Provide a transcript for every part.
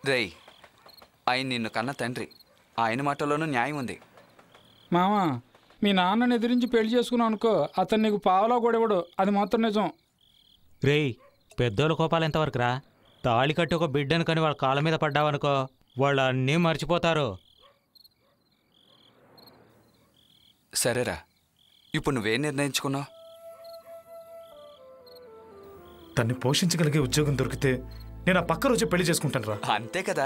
రేయ్, ఆయన నిన్ను కన్న తండ్రి, ఆయన మాటలోనూ న్యాయం ఉంది. మామా, మీ నాన్నని ఎదిరించి పెళ్లి చేసుకున్నావు అనుకో, అతను నీకు పావలా కూడా ఇవ్వడు, అది మాత్రం నిజం. రేయ్, పెద్దోళ్ళ కోపాలు ఎంతవరకు రా? తాళి కట్టి ఒక బిడ్డను కని వాళ్ళ కాళ్ళ మీద పడ్డావనుకో, వాళ్ళు అన్నీ మర్చిపోతారు. సరేరా, ఇప్పుడు నువ్వేం నిర్ణయించుకున్నావు? తన్ని పోషించగలిగే ఉద్యోగం దొరికితే నేను ఆ పక్క రోజు పెళ్లి చేసుకుంటాను రా. అంతే కదా,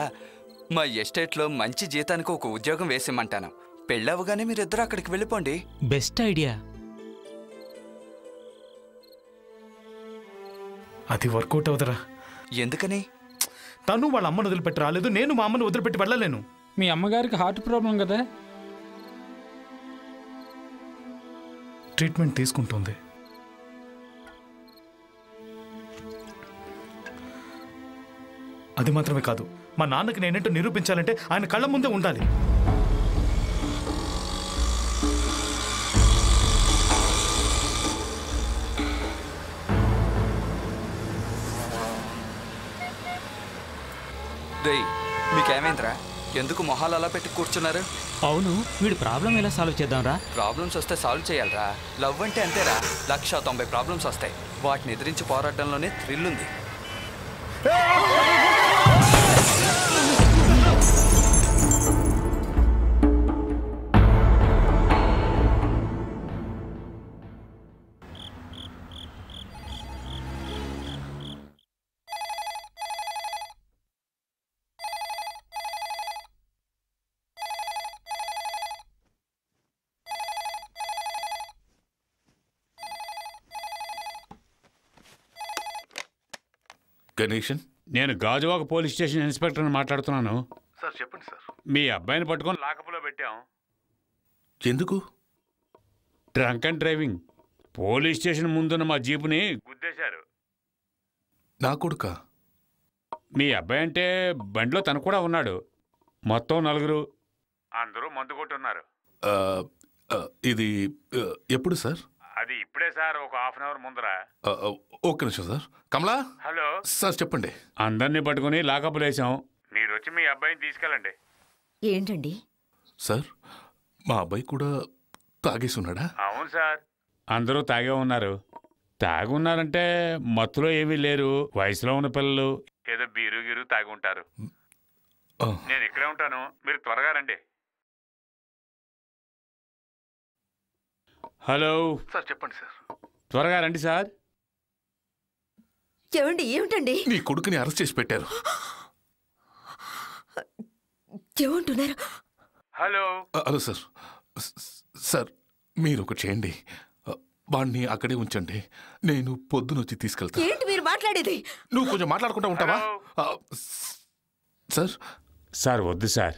మా ఎస్టేట్లో మంచి జీతానికి ఒక ఉద్యోగం వేసిమ్మంటాను. పెళ్ళవగానే మీరిద్దరూ అక్కడికి వెళ్ళిపోండి. Best idea. అది వర్కౌట్ అవుదరా. ఎందుకని? తను వాళ్ళ అమ్మను వదిలిపెట్టి రాలేదు, నేను మా అమ్మను వదిలిపెట్టి వెళ్ళలేను. మీ అమ్మగారికి హార్ట్ ప్రాబ్లం కదా, ట్రీట్మెంట్ తీసుకుంటుంది. అది మాత్రమే కాదు, మా నాన్నకి నేనేంటో నిరూపించాలంటే ఆయన కళ్ళ ముందే ఉండాలి. రేయ్, మీకేమైందిరా? ఎందుకు మొహాలు అలా పెట్టి కూర్చున్నారు? అవును, వీడి ప్రాబ్లం ఎలా సాల్వ్ చేద్దాంరా? ప్రాబ్లమ్స్ వస్తే సాల్వ్ చేయాలరా. లవ్ అంటే అంతేరా, 190 ప్రాబ్లమ్స్ వస్తాయి. వాటిని ఎదిరించి పోరాటంలోనే థ్రిల్ ఉంది. గణేషన్, నేను గాజువాక పోలీస్ స్టేషన్ ఇన్స్పెక్టర్ని మాట్లాడుతున్నాను. సార్ చెప్పండి సార్. మీ అబ్బాయిని పట్టుకొని లాకప్లో పెట్టాం. ఎందుకు? Drunk and driving. Police station ముందున్న మా జీపుని గుద్దేశారు. నా కొడుక? మీ అబ్బాయి అంటే బండిలో తను కూడా ఉన్నాడు. మొత్తం 4. అందరూ మందు కొట్టున్నారు. ఇది ఎప్పుడు సార్? అది ఇప్పుడే సార్, ఒక ½ అవర్ ముందర. ఒక్క నిమిషం సార్. కమలా. హలో సార్ చెప్పండి. అందరినీ పట్టుకుని లాకప్లు వేసాం. మీరు వచ్చి మీ అబ్బాయిని తీసుకెళ్ళండి. ఏంటండి సార్, మా అబ్బాయి కూడా తాగేసి ఉన్నాడా? అవును సార్, అందరూ తాగే ఉన్నారు. తాగి ఉన్నారంటే మత్తులో ఏమీ లేరు. వయసులో ఉన్న పిల్లలు ఏదో బీరు గీరు తాగి ఉంటారు. నేను ఇక్కడే ఉంటాను, మీరు త్వరగా రండి. హలో సార్ చెప్పండి సార్. త్వరగా రండి సార్. ఏమండి? ఏమిటండి? నీ కొడుకుని అరెస్ట్ చేసి పెట్టారు. ఏమంటున్నారు? Hello hello sir. సార్ మీరు ఒకటి చేయండి, వాడిని అక్కడే ఉంచండి. నేను పొద్దునొచ్చి తీసుకెళ్తాను. ఏంటి మీరు మాట్లాడేది? నువ్వు కొంచెం మాట్లాడుకుంటా ఉంటావా? సార్ సార్ వద్దు సార్,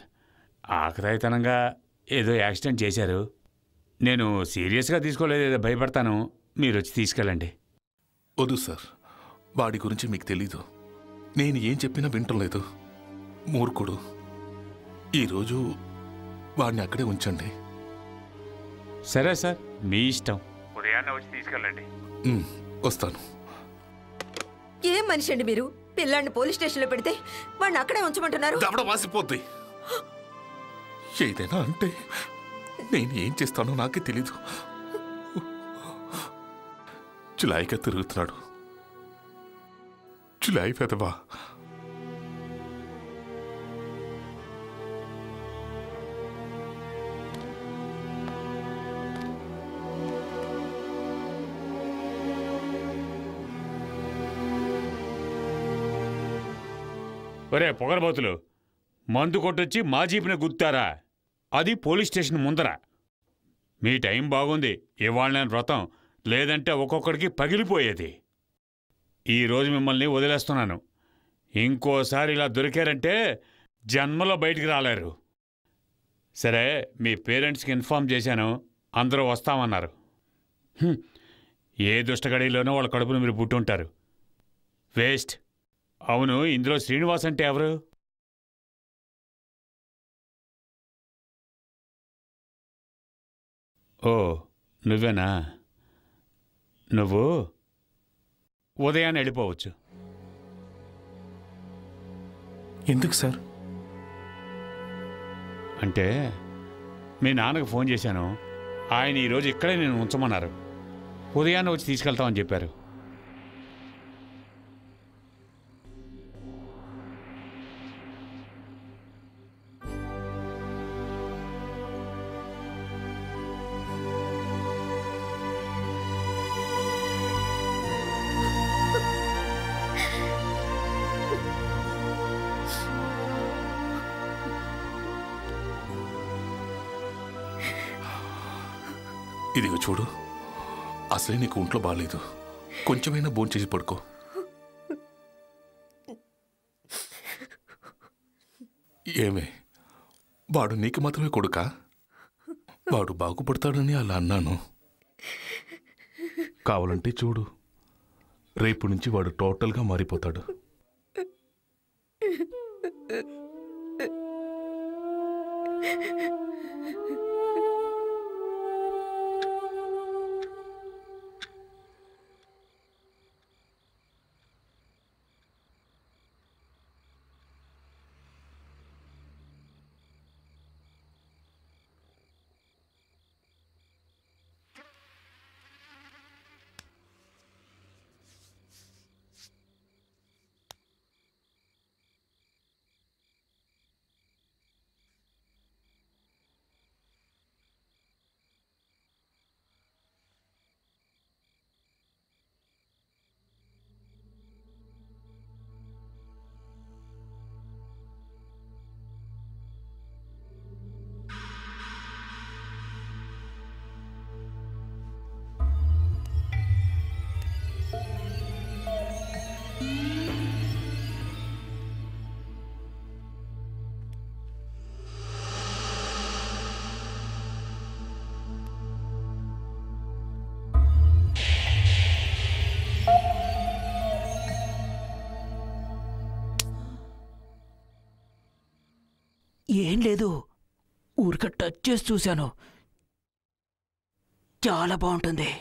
ఆకతాయితనంగా ఏదో యాక్సిడెంట్ చేశారు. నేను సీరియస్గా తీసుకోలేదు, ఏదో భయపడతాను. మీరు వచ్చి తీసుకెళ్ళండి. వద్దు సార్, వాడి గురించి మీకు తెలీదు. నేను ఏం చెప్పినా వింటలేదు, మూర్ఖుడు. ఈరోజు వాడిని అక్కడే ఉంచండి. సరే సార్, మీ ఇష్టం. ఉదయాన్నే వచ్చి తీసుకెళ్ళండి. వస్తాను. ఏం మనిషి అండి మీరు? పిల్లాడిని పోలీస్ స్టేషన్లో పెడితే వాడిని అక్కడే ఉంచమంటున్నారు? దవడ వాసిపోద్ది. ఏదైనా అంటే నేను ఏం చేస్తానో నాకే తెలీదు. చులాయిగా తిరుగుతున్నాడు. చులాయి పెదవా. ఒరే పొగరబోతులు, మందు కొట్టొచ్చి మా జీపుని గుర్తారా? అది పోలీస్ స్టేషన్ ముందర. మీ టైం బాగుంది, ఇవాళ నేను వ్రతం, లేదంటే ఒక్కొక్కడికి పగిలిపోయేది. ఈరోజు మిమ్మల్ని వదిలేస్తున్నాను. ఇంకోసారి ఇలా దొరికారంటే జన్మలో బయటికి రాలేరు. సరే, మీ పేరెంట్స్కి ఇన్ఫార్మ్ చేశాను, అందరూ వస్తామన్నారు. ఏ దుష్టగడిలోనో వాళ్ళ కడుపును మీరు పుట్టుంటారు. వేస్ట్. అవును, ఇందులో శ్రీనివాస్ అంటే ఎవరు? ఓ, నువ్వేనా? నువ్వు ఉదయాన్నే వెళ్ళిపోవచ్చు. ఎందుకు సార్? అంటే మీ నాన్నకు ఫోన్ చేశాను, ఆయన ఈరోజు ఇక్కడే నేను ఉంచమన్నారు. ఉదయాన్నే వచ్చి తీసుకెళ్తామని చెప్పారు. ఇదిగో చూడు, అసలే నీకు ఒంట్లో బాగాలేదు, కొంచెమైనా భోంచేసి పడుకో. ఏమే, వాడు నీకు మాత్రమే కొడుకా? వాడు బాగుపడతాడని అలా అన్నాను. కావాలంటే చూడు, రేపు నుంచి వాడు టోటల్గా మారిపోతాడు. ఏం లేదు, ఊరిక టచ్ చేసి చూశాను. చాలా బాగుంటుంది.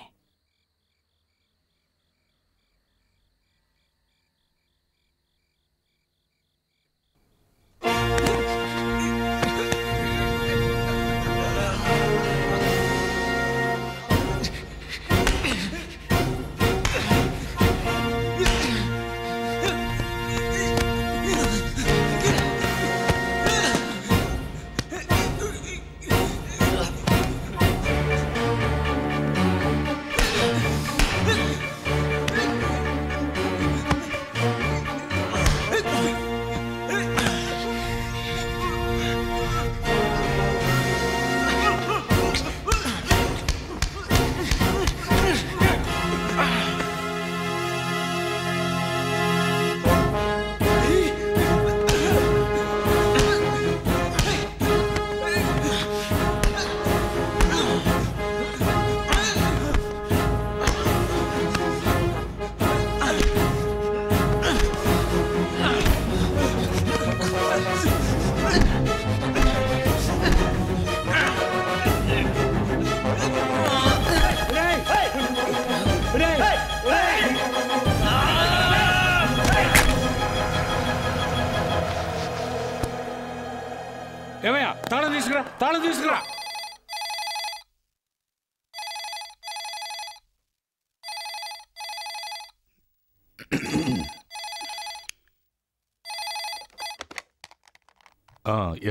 ఏమయ్యా, తాళం తీసుకురా, తాళం తీసుకురా.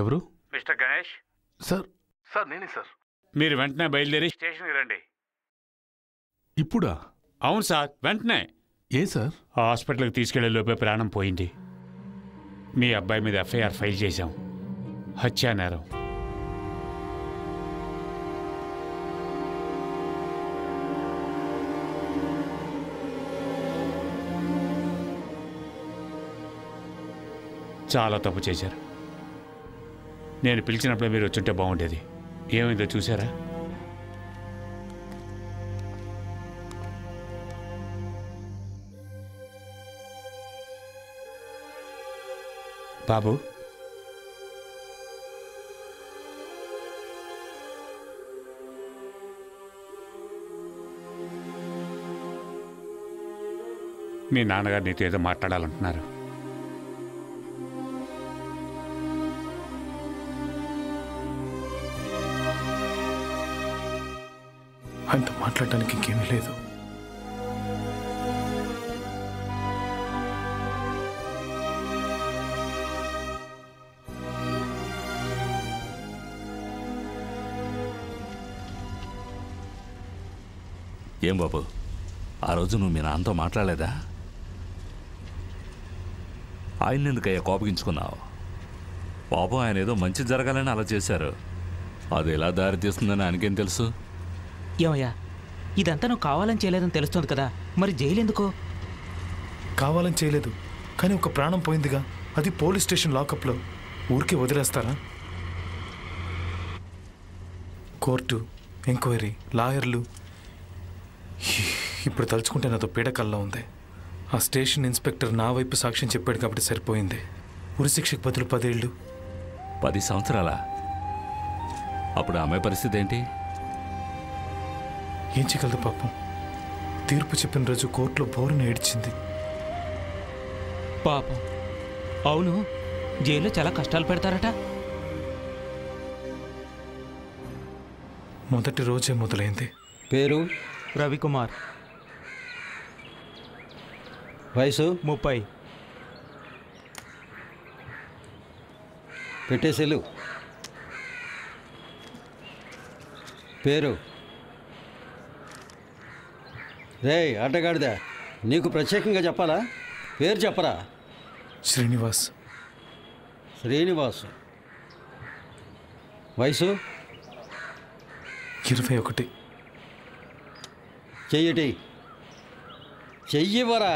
ఎవరు? మిస్టర్ గణేష్. సార్, సార్ నేనే సార్. మీరు వెంటనే బయలుదేరి స్టేషన్కి రండి. ఇప్పుడా? అవును సార్, వెంటనే. ఏ సార్? హాస్పిటల్కి తీసుకెళ్లే లోపే ప్రాణం పోయింది. మీ అబ్బాయి మీద ఎఫ్ఐఆర్ ఫైల్ చేశాం, హత్యానేరం. చాలా తప్పు చేశారు. నేను పిలిచినప్పుడే మీరు వచ్చుంటే బాగుండేది. ఏమైందో చూసారా? బాబు, మీ నాన్నగారు నీతో ఏదో మాట్లాడాలంటున్నారు. ఆయనతో మాట్లాడడానికి ఇంకేమీ లేదు. ఏం బాబు, ఆ రోజు నువ్వు మీ నాన్నతో మాట్లాడలేదా? ఆయన ఎందుకయ్యా కోపగించుకున్నావు? పాపం ఆయన ఏదో మంచి జరగాలని అలా చేశారు. అది ఎలా దారి తీస్తుందని ఆయనకేం తెలుసు? ఏమయ్యా, ఇదంతా నువ్వు కావాలని చేయలేదని తెలుస్తుంది కదా, మరి జైలు ఎందుకో? కావాలని చేయలేదు, కానీ ఒక ప్రాణం పోయిందిగా. అది పోలీస్ స్టేషన్ లాకప్లో. ఊరికే వదిలేస్తారా? కోర్టు, ఎంక్వైరీ, లాయర్లు. ఇప్పుడు తలుచుకుంటే నాతో పీడకల్లా ఉంది. ఆ స్టేషన్ ఇన్స్పెక్టర్ నా వైపు సాక్ష్యం చెప్పాడు కాబట్టి సరిపోయింది. ఉరిశిక్షకు బదులు 10 ఏళ్ళు. 10 సంవత్సరాలా? అప్పుడు ఆమె పరిస్థితి ఏంటి? ఏం చేయగలదు పాపం. తీర్పు చెప్పిన రోజు కోర్టులో బోరున ఏడ్చింది. పాపం. అవును, జైల్లో చాలా కష్టాలు పెడతారట. మొదటి రోజే మొదలైంది. పేరు? రవికుమార్. వయసు? 30. పెట్టేసెలు. పేరు? రే ఆటగాడిదా, నీకు ప్రత్యేకంగా చెప్పాలా? పేరు చెప్పరా? శ్రీనివాస్. శ్రీనివాస్. వయసు? 21. చెయ్యటి. చెయ్యివరా.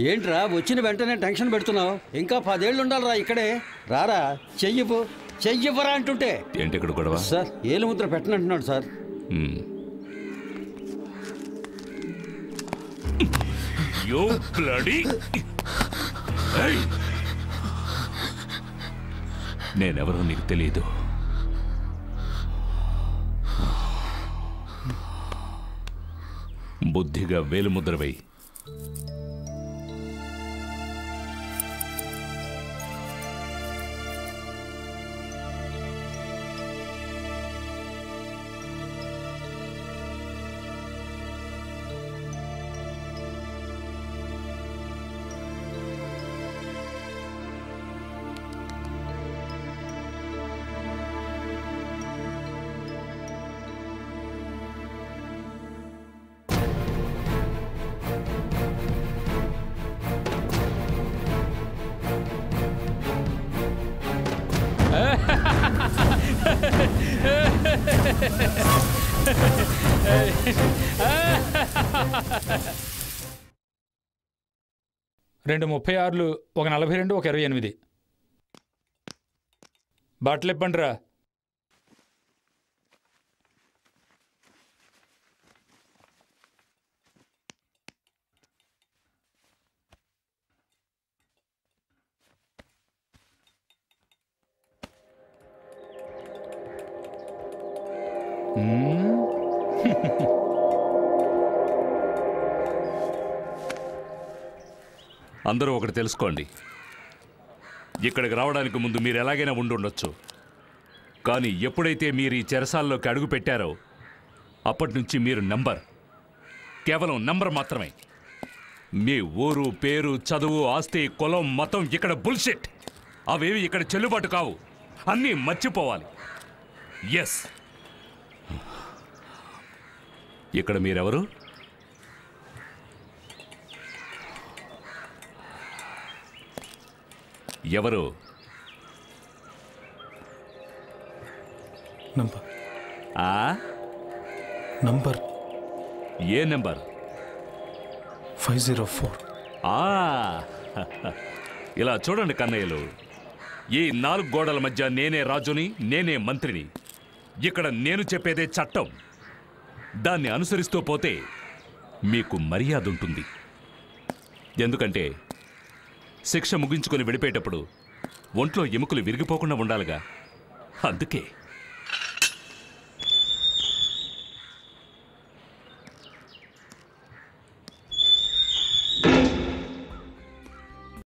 ఏంట్రా వచ్చిన వెంటనే టెన్షన్ పెడుతున్నావు? ఇంకా 10 ఏళ్ళు ఉండాలిరా ఇక్కడే. రారా, చెయ్యిపు. చెయ్యివరా అంటుంటే. ఏంటి ఇక్కడ గొడవ? సార్, ఏలు ముద్ర పెట్టనంటున్నాడు సార్. నేనెవరో నీకు తెలియదు. బుద్ధిగా వేలుముద్ర వేయి. రెండు 36లు, ఒక 42, ఒక 28. బట్టలు ఇప్పండిరా. అందరూ ఒకటి తెలుసుకోండి. ఇక్కడికి రావడానికి ముందు మీరు ఎలాగైనా ఉండుండొచ్చు. కానీ ఎప్పుడైతే మీరు ఈ చెరసాల్లోకి అడుగు పెట్టారో అప్పటి నుంచి మీరు నంబర్, కేవలం నంబర్ మాత్రమే. మీ ఊరు, పేరు, చదువు, ఆస్తి, కులం, మతం ఇక్కడ బుల్షిట్. అవేవి ఇక్కడ చెల్లుబాటు కావు. అన్నీ మర్చిపోవాలి. ఎస్. ఇక్కడ మీరెవరు? ఎవరు? నంబర్. నంబర్? ఏ నంబర్? 504. ఇలా చూడండి కన్నయ్యలు, ఈ 4 గోడల మధ్య నేనే రాజుని, నేనే మంత్రిని. ఇక్కడ నేను చెప్పేదే చట్టం. దాన్ని అనుసరిస్తూ పోతే మీకు మర్యాద ఉంటుంది. ఎందుకంటే శిక్ష ముగించుకొని వెళ్ళిపోయేటప్పుడు ఒంట్లో ఎముకలు విరిగిపోకుండా ఉండాలిగా. అందుకే